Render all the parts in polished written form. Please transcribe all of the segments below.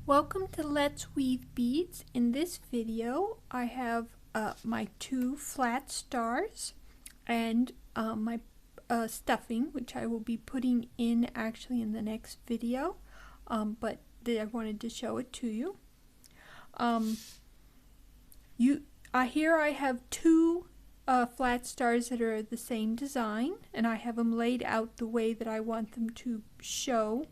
Welcome to Let's Weave Beads. In this video I have my two flat stars and my stuffing, which I will be putting in actually in the next video, but I wanted to show it to you. Here I have two flat stars that are the same design, and I have them laid out the way that I want them to show.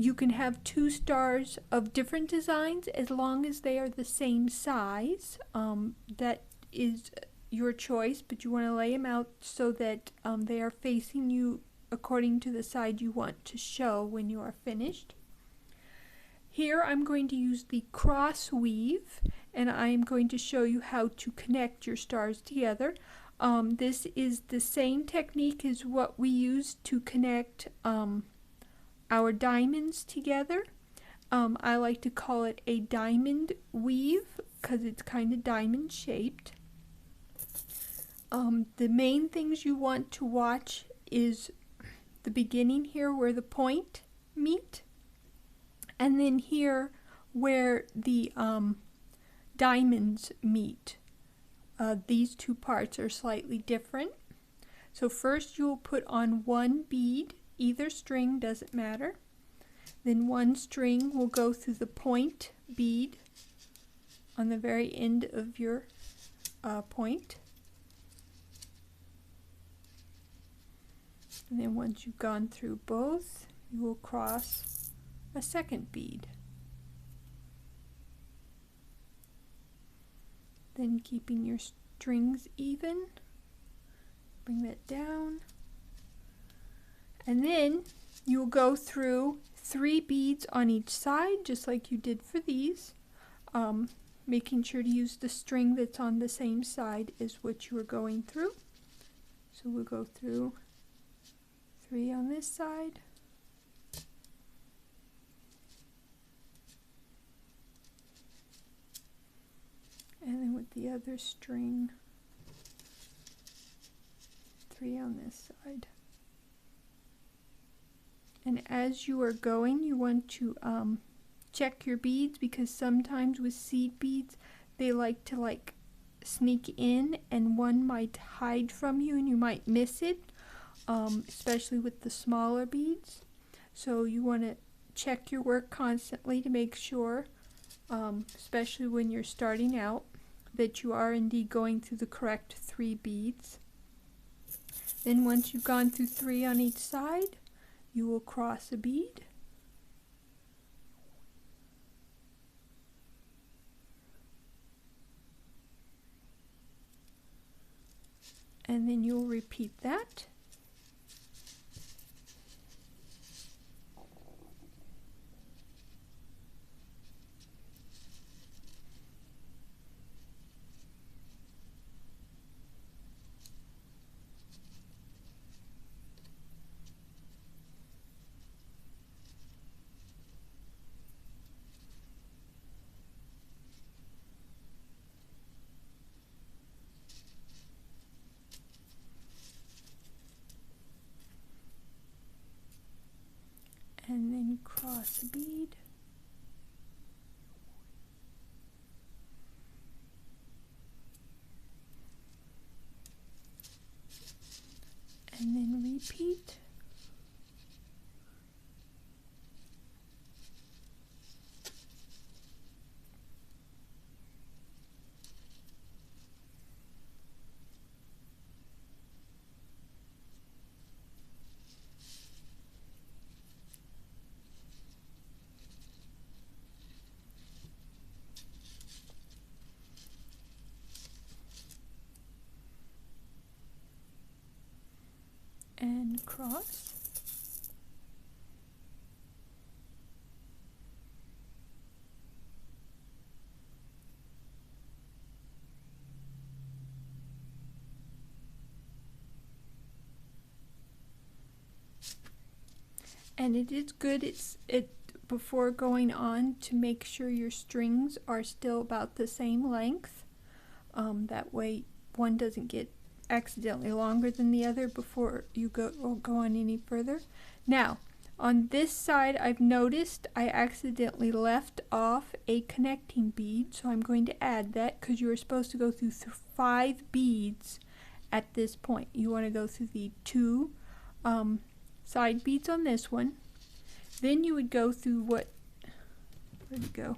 You can have two stars of different designs as long as they are the same size. That is your choice, but you want to lay them out so that they are facing you according to the side you want to show when you are finished. Here I'm going to use the cross weave, and I am going to show you how to connect your stars together. This is the same technique as what we used to connect our diamonds together. I like to call it a diamond weave because it's kind of diamond shaped. The main things you want to watch is the beginning here where the point meet, and then here where the diamonds meet. These two parts are slightly different. So first you'll put on one bead, either string, doesn't matter. Then one string will go through the point bead on the very end of your point. And then once you've gone through both, you will cross a second bead. Then keeping your strings even, bring that down. And then you will go through 3 beads on each side, just like you did for these, making sure to use the string that's on the same side as what you were going through. So we'll go through 3 on this side, and then with the other string, 3 on this side. And as you are going, you want to check your beads, because sometimes with seed beads they like to sneak in and one might hide from you and you might miss it, especially with the smaller beads. So you want to check your work constantly to make sure, especially when you're starting out, that you are indeed going through the correct 3 beads. Then once you've gone through 3 on each side, you will cross a bead, and then you'll repeat that. And then cross a bead, and then repeat. And cross. And it is good before going on to make sure your strings are still about the same length. That way one doesn't get accidentally longer than the other before you go on any further. Now, On this side, I've noticed I accidentally left off a connecting bead, so I'm going to add that because you were supposed to go through 5 beads at this point. You want to go through the 2 side beads on this one. Then you would go through where'd it go?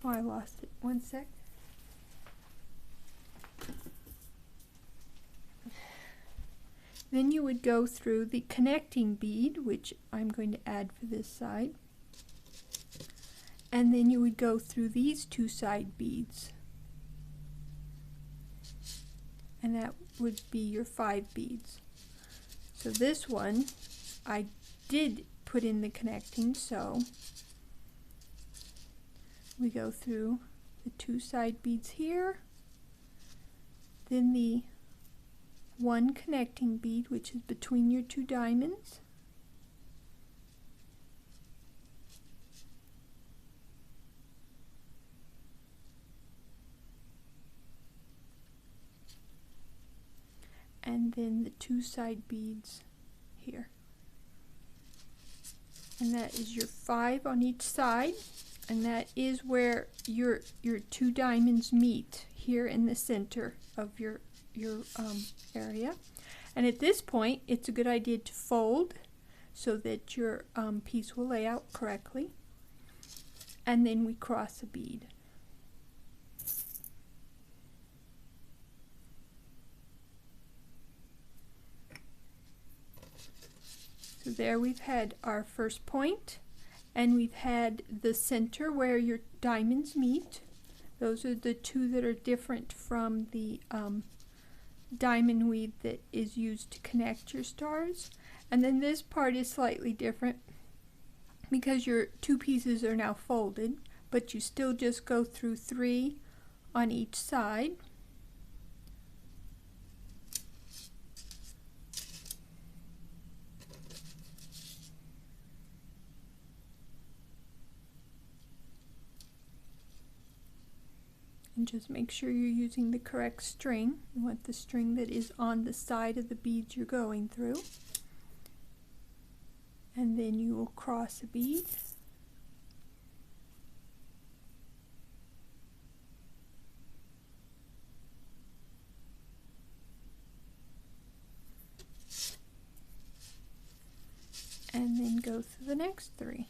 Oh, I lost it. One sec. Then you would go through the connecting bead, which I'm going to add for this side. And then you would go through these 2 side beads. And that would be your 5 beads. So this one, I did put in the connecting, so we go through the 2 side beads here, then the 1 connecting bead, which is between your 2 diamonds, and then the 2 side beads here. And that is your 5 on each side, and that is where your 2 diamonds meet, here in the center of your area. And at this point, it's a good idea to fold so that your piece will lay out correctly. And then we cross a bead. So there we've had our first point, and we've had the center where your diamonds meet. Those are the 2 that are different from the diamond weave that is used to connect your stars. And then this part is slightly different because your 2 pieces are now folded, but you still just go through 3 on each side. And just make sure you're using the correct string. You want the string that is on the side of the beads you're going through. And then you will cross a bead. And then go through the next 3.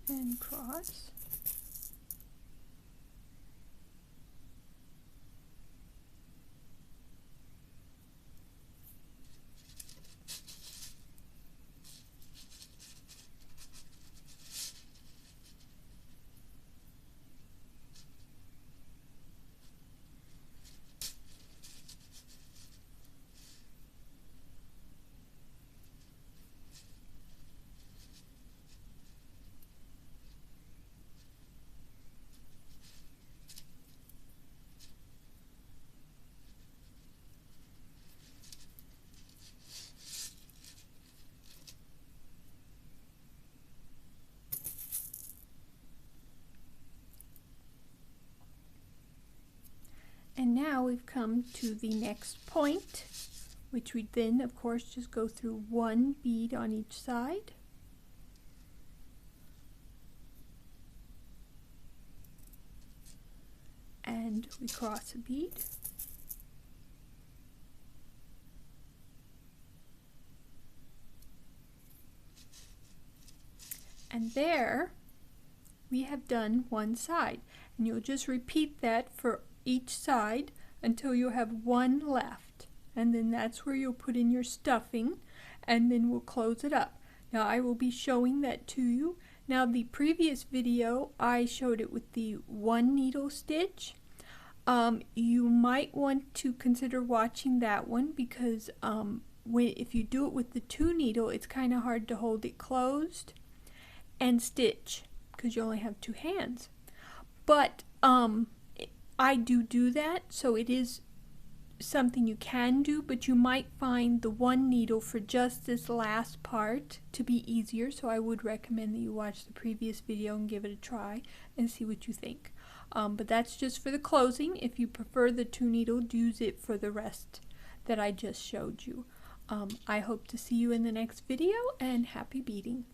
And cross. And now we've come to the next point, which we then, of course, just go through 1 bead on each side. And we cross a bead. And there we have done 1 side. And you'll just repeat that for each side until you have 1 left. And then that's where you'll put in your stuffing, and then we'll close it up. Now I will be showing that to you. Now the previous video I showed it with the 1 needle stitch. You might want to consider watching that one because if you do it with the 2 needle, it's kind of hard to hold it closed and stitch because you only have 2 hands. But I do that, so it is something you can do, but you might find the 1 needle for just this last part to be easier, so I would recommend that you watch the previous video and give it a try and see what you think. But that's just for the closing. If you prefer the 2 needle, use it for the rest that I just showed you. I hope to see you in the next video, and happy beading!